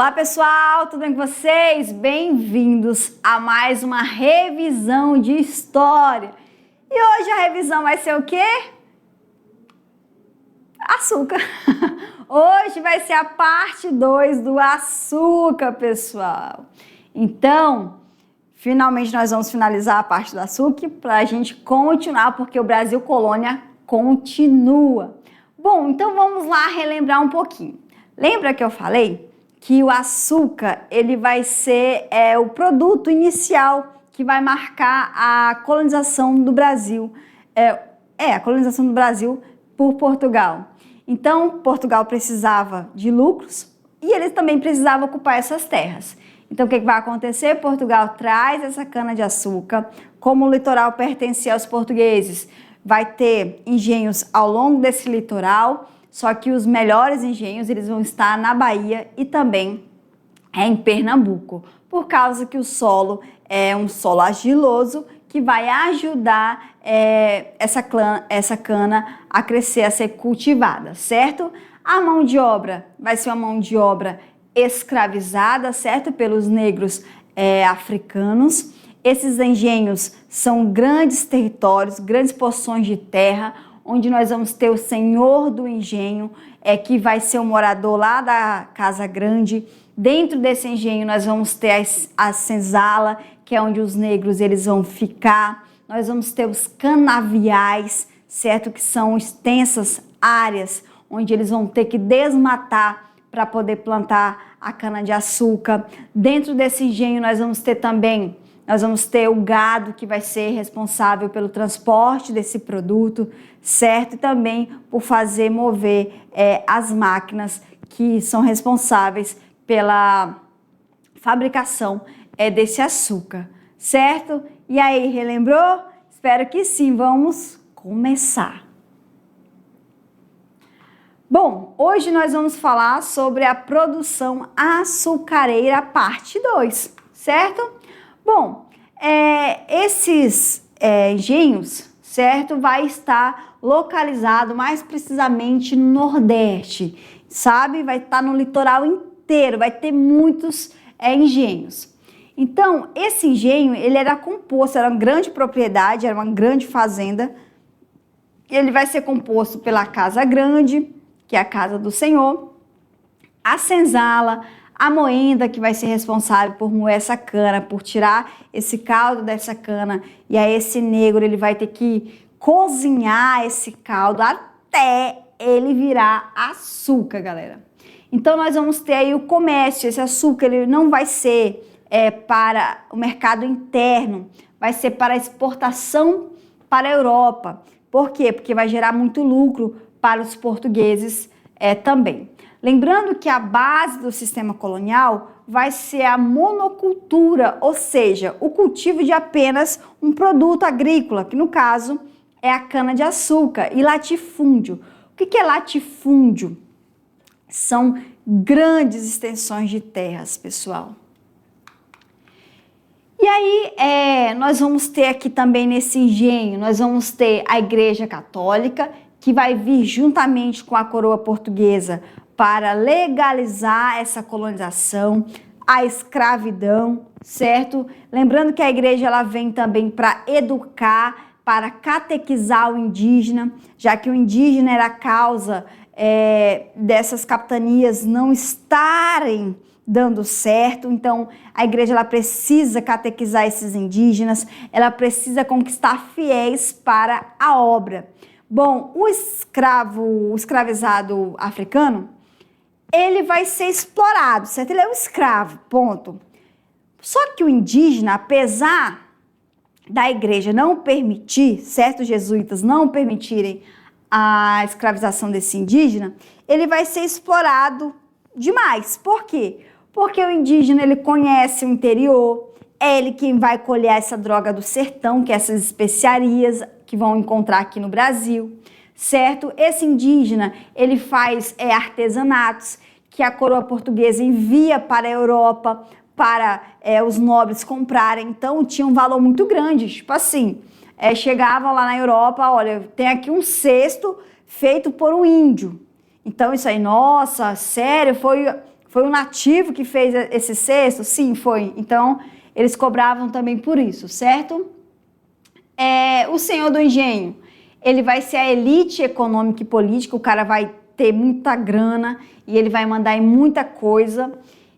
Olá pessoal, tudo bem com vocês? Bem-vindos a mais uma revisão de história. E hoje a revisão vai ser o quê? Açúcar. Hoje vai ser a parte 2 do açúcar, pessoal. Então, finalmente nós vamos finalizar a parte do açúcar para a gente continuar, porque o Brasil Colônia continua. Bom, então vamos lá relembrar um pouquinho. Lembra que eu falei que o açúcar ele vai ser o produto inicial que vai marcar a colonização do Brasil, a colonização do Brasil por Portugal. Então, Portugal precisava de lucros e eles também precisavam ocupar essas terras. Então, o que vai acontecer? Portugal traz essa cana-de-açúcar, como o litoral pertencia aos portugueses, vai ter engenhos ao longo desse litoral. Só que os melhores engenhos eles vão estar na Bahia e também em Pernambuco, por causa que o solo é um solo argiloso que vai ajudar essa cana a crescer, a ser cultivada, certo? A mão de obra vai ser uma mão de obra escravizada, certo? Pelos negros africanos. Esses engenhos são grandes territórios, grandes porções de terra, onde nós vamos ter o senhor do engenho, que vai ser o morador lá da Casa Grande. Dentro desse engenho nós vamos ter a senzala, que é onde os negros eles vão ficar. Nós vamos ter os canaviais, certo? Que são extensas áreas onde eles vão ter que desmatar para poder plantar a cana-de-açúcar. Dentro desse engenho nós vamos ter o gado que vai ser responsável pelo transporte desse produto, certo? E também por fazer mover as máquinas que são responsáveis pela fabricação desse açúcar, certo? E aí, relembrou? Espero que sim, vamos começar. Bom, hoje nós vamos falar sobre a produção açucareira parte 2, certo? Bom, esses engenhos, certo, vai estar localizado mais precisamente no Nordeste, sabe? Vai estar no litoral inteiro, vai ter muitos engenhos. Então, esse engenho, ele era composto, era uma grande propriedade, era uma grande fazenda. Ele vai ser composto pela Casa Grande, que é a casa do senhor, a senzala, a moenda, que vai ser responsável por moer essa cana, por tirar esse caldo dessa cana, e aí esse negro ele vai ter que cozinhar esse caldo até ele virar açúcar, galera. Então nós vamos ter aí o comércio. Esse açúcar ele não vai ser para o mercado interno, vai ser para exportação para a Europa. Por quê? Porque vai gerar muito lucro para os portugueses também. Lembrando que a base do sistema colonial vai ser a monocultura, ou seja, o cultivo de apenas um produto agrícola, que no caso é a cana-de-açúcar, e latifúndio. O que é latifúndio? São grandes extensões de terras, pessoal. E aí, nós vamos ter aqui também nesse engenho, nós vamos ter a Igreja Católica, que vai vir juntamente com a coroa portuguesa para legalizar essa colonização, a escravidão, certo? Lembrando que a igreja ela vem também para educar, para catequizar o indígena, já que o indígena era a causa dessas capitanias não estarem dando certo. Então, a igreja ela precisa catequizar esses indígenas, ela precisa conquistar fiéis para a obra. Bom, o escravizado africano, ele vai ser explorado, certo? Ele é um escravo, ponto. Só que o indígena, apesar da igreja não permitir, certo? Os jesuítas não permitirem a escravização desse indígena, ele vai ser explorado demais. Por quê? Porque o indígena, ele conhece o interior, é ele quem vai colher essa droga do sertão, que é essas especiarias que vão encontrar aqui no Brasil, certo? Esse indígena, ele faz artesanatos que a coroa portuguesa envia para a Europa, para os nobres comprarem. Então, tinha um valor muito grande. Tipo assim, chegava lá na Europa, olha, tem aqui um cesto feito por um índio. Então, isso aí, nossa, sério, Foi um nativo que fez esse cesto? Sim, foi. Então, eles cobravam também por isso, certo? O senhor do engenho, ele vai ser a elite econômica e política, o cara vai ter muita grana e ele vai mandar em muita coisa.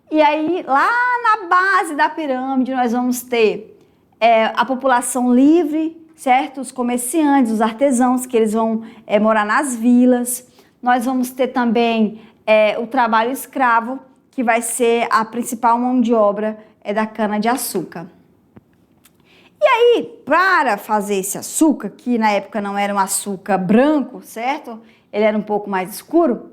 E aí, lá na base da pirâmide, nós vamos ter a população livre, certo? Os comerciantes, os artesãos, que eles vão morar nas vilas. Nós vamos ter também o trabalho escravo, que vai ser a principal mão de obra da cana-de-açúcar. E aí, para fazer esse açúcar, que na época não era um açúcar branco, certo? Ele era um pouco mais escuro,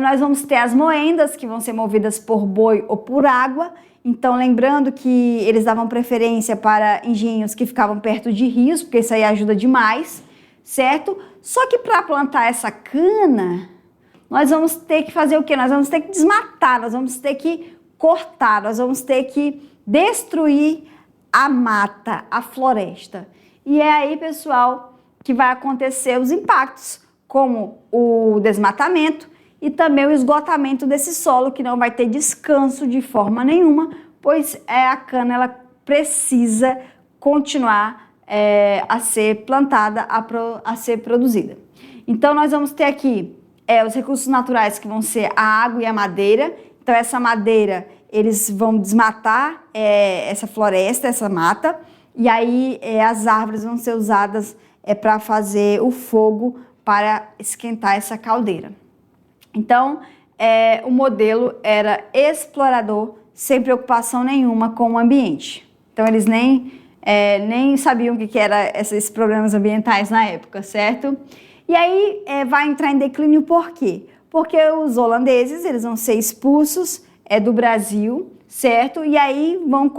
nós vamos ter as moendas, que vão ser movidas por boi ou por água. Então, lembrando que eles davam preferência para engenhos que ficavam perto de rios, porque isso aí ajuda demais, certo? Só que para plantar essa cana, nós vamos ter que fazer o quê? Nós vamos ter que desmatar, nós vamos ter que cortar, nós vamos ter que destruir a mata, a floresta. E é aí, pessoal, que vai acontecer os impactos, como o desmatamento e também o esgotamento desse solo, que não vai ter descanso de forma nenhuma, pois a cana ela precisa continuar a ser plantada, a ser produzida. Então, nós vamos ter aqui os recursos naturais, que vão ser a água e a madeira. Então, essa madeira, eles vão desmatar essa floresta, essa mata, e aí as árvores vão ser usadas para fazer o fogo para esquentar essa caldeira. Então, o modelo era explorador, sem preocupação nenhuma com o ambiente. Então, eles nem sabiam o que eram esses problemas ambientais na época, certo? E aí vai entrar em declínio por quê? Porque os holandeses, eles vão ser expulsos do Brasil, certo? E aí vão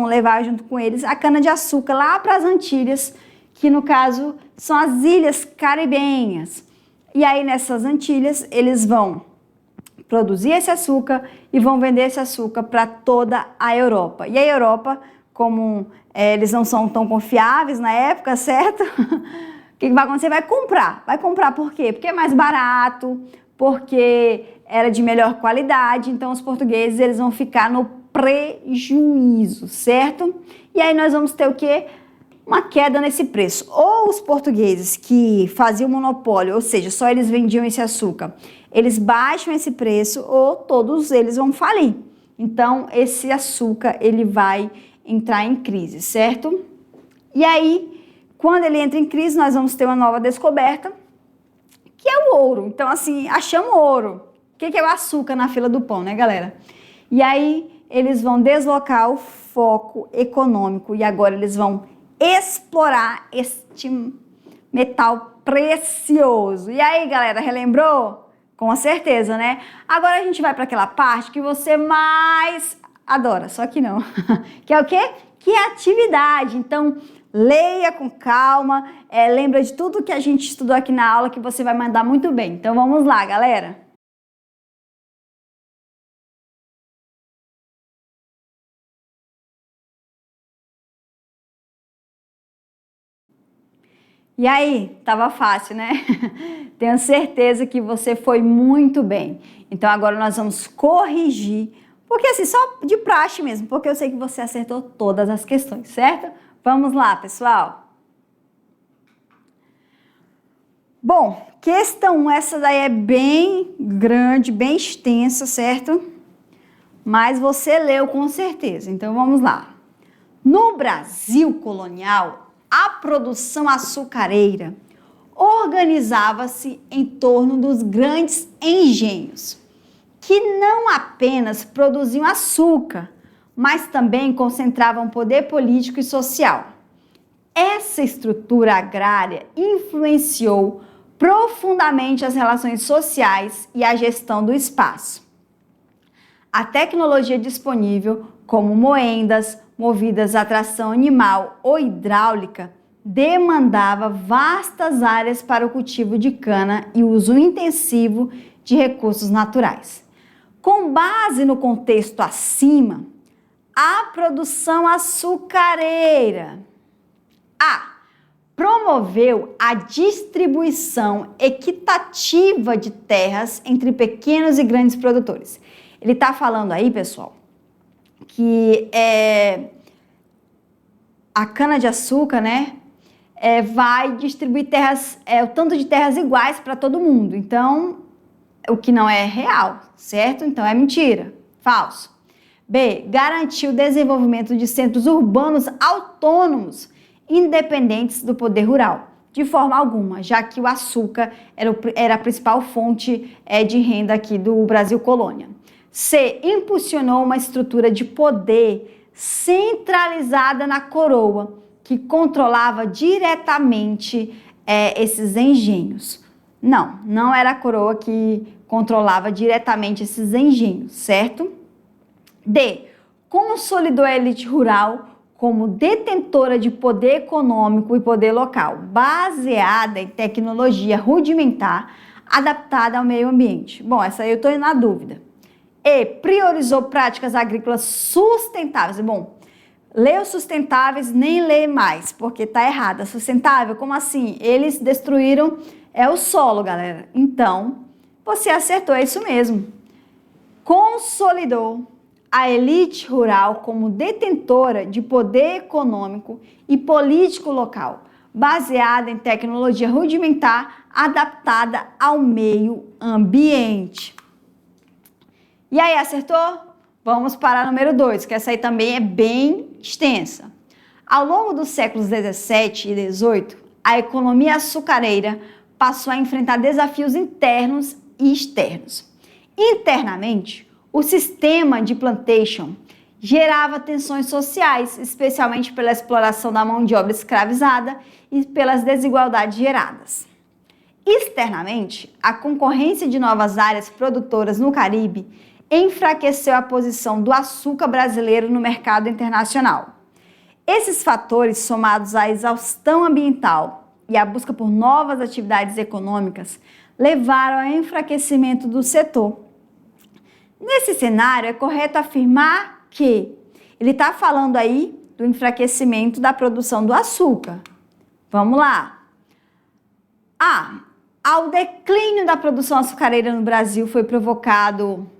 levar junto com eles a cana-de-açúcar lá para as Antilhas, que no caso são as ilhas caribenhas. E aí nessas Antilhas eles vão produzir esse açúcar e vão vender esse açúcar para toda a Europa. E a Europa, como eles não são tão confiáveis na época, certo? O que vai acontecer? Vai comprar. Vai comprar por quê? Porque é mais barato, porque era de melhor qualidade. Então os portugueses eles vão ficar no prejuízo, certo? E aí nós vamos ter o quê? Uma queda nesse preço. Ou os portugueses que faziam monopólio, ou seja, só eles vendiam esse açúcar, eles baixam esse preço, ou todos eles vão falir. Então esse açúcar ele vai entrar em crise, certo? E aí, quando ele entra em crise, nós vamos ter uma nova descoberta, que é o ouro. Então, assim, achamos ouro. O que é o açúcar na fila do pão, né, galera? E aí, eles vão deslocar o foco econômico e agora eles vão explorar este metal precioso. E aí, galera, relembrou? Com certeza, né? Agora a gente vai para aquela parte que você mais adora, só que não. Que é o quê? Criatividade. Então, leia com calma, lembra de tudo que a gente estudou aqui na aula que você vai mandar muito bem. Então vamos lá, galera! E aí, tava fácil, né? Tenho certeza que você foi muito bem. Então agora nós vamos corrigir, porque assim, só de praxe mesmo, porque eu sei que você acertou todas as questões, certo? Vamos lá, pessoal! Bom, questão essa daí é bem grande, bem extensa, certo? Mas você leu com certeza, então vamos lá. No Brasil colonial, a produção açucareira organizava-se em torno dos grandes engenhos, que não apenas produziam açúcar, mas também concentravam poder político e social. Essa estrutura agrária influenciou profundamente as relações sociais e a gestão do espaço. A tecnologia disponível, como moendas, movidas a tração animal ou hidráulica, demandava vastas áreas para o cultivo de cana e uso intensivo de recursos naturais. Com base no contexto acima, a produção açucareira promoveu a distribuição equitativa de terras entre pequenos e grandes produtores. Ele está falando aí, pessoal, que a cana-de-açúcar, né, vai distribuir terras, o tanto de terras iguais para todo mundo. Então, o que não é real, certo? Então, é mentira, falso. B, garantir o desenvolvimento de centros urbanos autônomos, independentes do poder rural, de forma alguma, já que o açúcar era a principal fonte de renda aqui do Brasil colônia. C, impulsionou uma estrutura de poder centralizada na coroa, que controlava diretamente esses engenhos. Não era a coroa que controlava diretamente esses engenhos, certo? D, consolidou a elite rural como detentora de poder econômico e poder local, baseada em tecnologia rudimentar, adaptada ao meio ambiente. Bom, essa aí eu estou na dúvida. E, priorizou práticas agrícolas sustentáveis. Bom, leu sustentáveis, nem lê mais, porque tá errada. Sustentável, como assim? Eles destruíram o solo, galera. Então, você acertou, é isso mesmo. Consolidou a elite rural como detentora de poder econômico e político local, baseada em tecnologia rudimentar, adaptada ao meio ambiente. E aí, acertou? Vamos para a número 2, que essa aí também é bem extensa. Ao longo dos séculos 17 e 18, a economia açucareira passou a enfrentar desafios internos e externos. Internamente, o sistema de plantation gerava tensões sociais, especialmente pela exploração da mão de obra escravizada e pelas desigualdades geradas. Externamente, a concorrência de novas áreas produtoras no Caribe enfraqueceu a posição do açúcar brasileiro no mercado internacional. Esses fatores, somados à exaustão ambiental e à busca por novas atividades econômicas, levaram ao enfraquecimento do setor. Nesse cenário, é correto afirmar que ele está falando aí do enfraquecimento da produção do açúcar. Vamos lá. A. Ao declínio da produção açucareira no Brasil foi provocado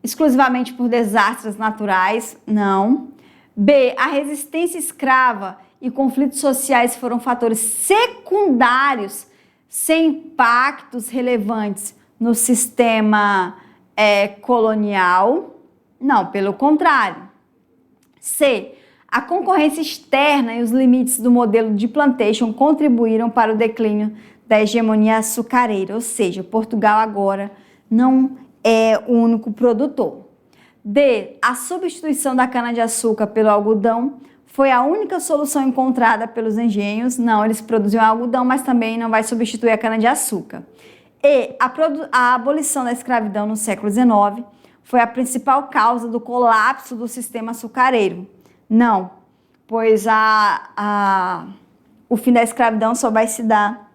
exclusivamente por desastres naturais? Não. B. A resistência escrava e conflitos sociais foram fatores secundários sem impactos relevantes no sistema colonial? Não, pelo contrário. C. A concorrência externa e os limites do modelo de plantation contribuíram para o declínio da hegemonia açucareira, ou seja, Portugal agora não é o único produtor. D. A substituição da cana-de-açúcar pelo algodão foi a única solução encontrada pelos engenhos. Não, eles produziam algodão, mas também não vai substituir a cana-de-açúcar. E. A abolição da escravidão no século XIX foi a principal causa do colapso do sistema açucareiro. Não, pois o fim da escravidão só vai se dar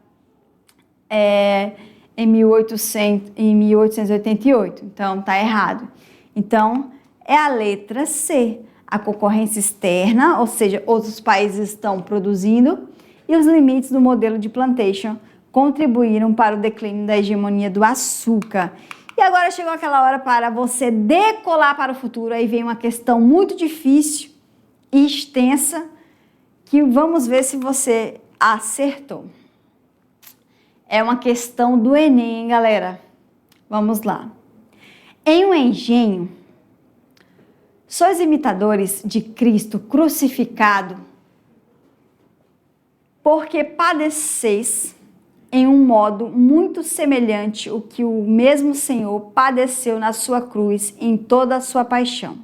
em 1888, então tá errado. Então, é a letra C, a concorrência externa, ou seja, outros países estão produzindo, e os limites do modelo de plantation contribuíram para o declínio da hegemonia do açúcar. E agora chegou aquela hora para você decolar para o futuro, aí vem uma questão muito difícil e extensa, que vamos ver se você acertou. É uma questão do Enem, hein, galera? Vamos lá. Em um engenho, sois imitadores de Cristo crucificado, porque padeceis em um modo muito semelhante o que o mesmo Senhor padeceu na sua cruz em toda a sua paixão.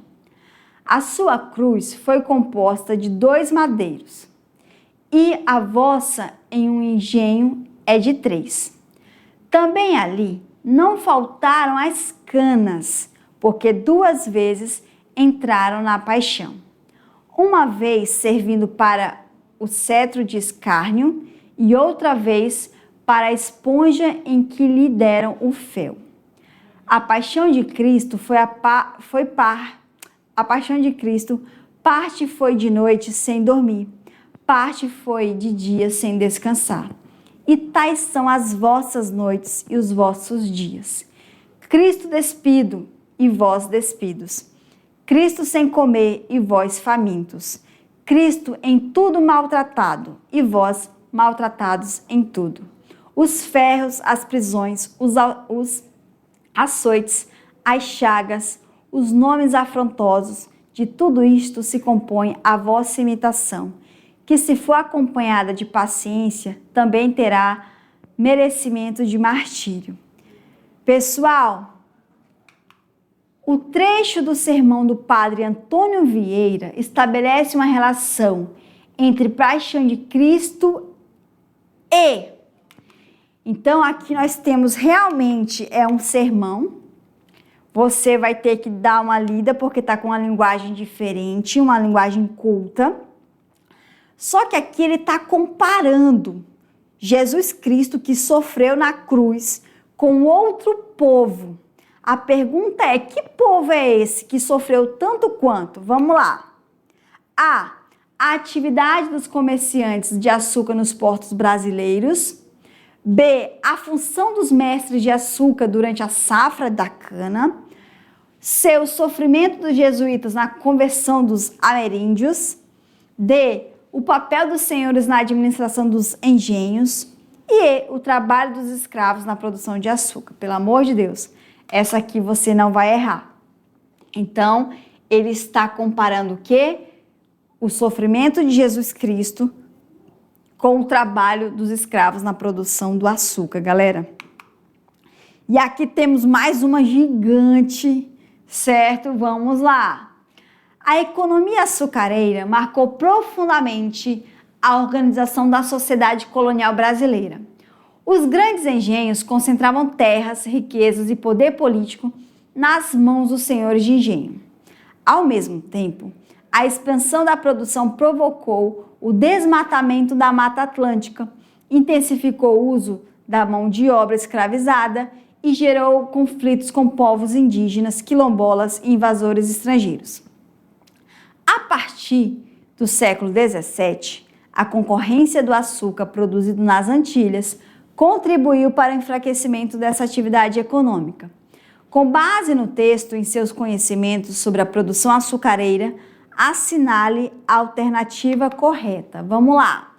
A sua cruz foi composta de 2 madeiros, e a vossa em um engenho é de 3. Também ali não faltaram as canas, porque 2 vezes entraram na paixão. Uma vez servindo para o cetro de escárnio e outra vez para a esponja em que lhe deram o fel. A paixão de Cristo parte foi de noite sem dormir, parte foi de dia sem descansar. E tais são as vossas noites e os vossos dias. Cristo despido e vós despidos. Cristo sem comer e vós famintos. Cristo em tudo maltratado e vós maltratados em tudo. Os ferros, as prisões, os açoites, as chagas, os nomes afrontosos, de tudo isto se compõe a vossa imitação, que se for acompanhada de paciência, também terá merecimento de martírio. Pessoal, o trecho do sermão do padre Antônio Vieira estabelece uma relação entre paixão de Cristo e... Então, aqui nós temos realmente um sermão. Você vai ter que dar uma lida porque está com uma linguagem diferente, uma linguagem culta. Só que aqui ele está comparando Jesus Cristo que sofreu na cruz com outro povo. A pergunta é, que povo é esse que sofreu tanto quanto? Vamos lá. A atividade dos comerciantes de açúcar nos portos brasileiros. B, a função dos mestres de açúcar durante a safra da cana. C, o sofrimento dos jesuítas na conversão dos ameríndios. D, o papel dos senhores na administração dos engenhos. E E, o trabalho dos escravos na produção de açúcar. Pelo amor de Deus, essa aqui você não vai errar. Então, ele está comparando o quê? O sofrimento de Jesus Cristo com o trabalho dos escravos na produção do açúcar, galera. E aqui temos mais uma gigante, certo? Vamos lá. A economia açucareira marcou profundamente a organização da sociedade colonial brasileira. Os grandes engenhos concentravam terras, riquezas e poder político nas mãos dos senhores de engenho. Ao mesmo tempo, a expansão da produção provocou o desmatamento da Mata Atlântica, intensificou o uso da mão de obra escravizada e gerou conflitos com povos indígenas, quilombolas e invasores estrangeiros. A partir do século XVII, a concorrência do açúcar produzido nas Antilhas contribuiu para o enfraquecimento dessa atividade econômica. Com base no texto e em seus conhecimentos sobre a produção açucareira, assinale a alternativa correta. Vamos lá.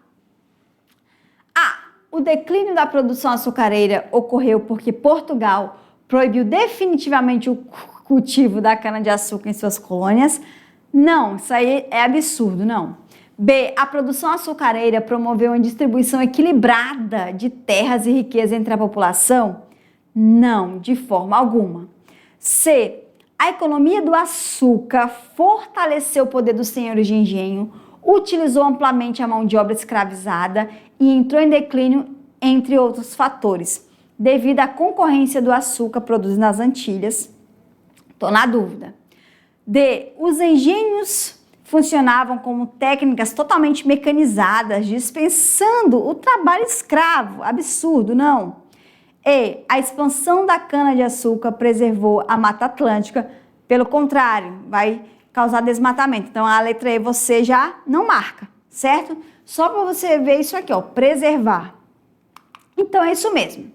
A. O declínio da produção açucareira ocorreu porque Portugal proibiu definitivamente o cultivo da cana-de-açúcar em suas colônias. Não, isso aí é absurdo, não. B. A produção açucareira promoveu uma distribuição equilibrada de terras e riqueza entre a população? Não, de forma alguma. C. A economia do açúcar fortaleceu o poder dos senhores de engenho, utilizou amplamente a mão de obra escravizada e entrou em declínio, entre outros fatores, devido à concorrência do açúcar produzido nas Antilhas. Estou na dúvida. D. Os engenhos funcionavam como técnicas totalmente mecanizadas, dispensando o trabalho escravo. Absurdo, não? E. A expansão da cana-de-açúcar preservou a Mata Atlântica. Pelo contrário, vai causar desmatamento. Então, a letra E você já não marca, certo? Só para você ver isso aqui, ó, preservar. Então, é isso mesmo.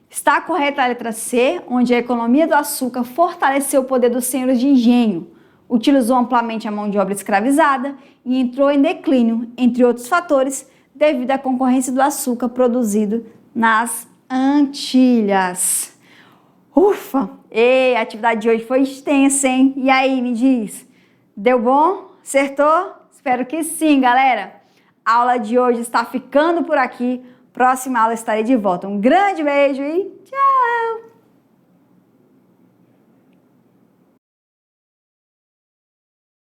Está correta a letra C, onde a economia do açúcar fortaleceu o poder dos senhores de engenho, utilizou amplamente a mão de obra escravizada e entrou em declínio, entre outros fatores, devido à concorrência do açúcar produzido nas Antilhas. Ufa! E a atividade de hoje foi extensa, hein? E aí, me diz, deu bom? Acertou? Espero que sim, galera. A aula de hoje está ficando por aqui. Próxima aula estarei de volta. Um grande beijo e tchau!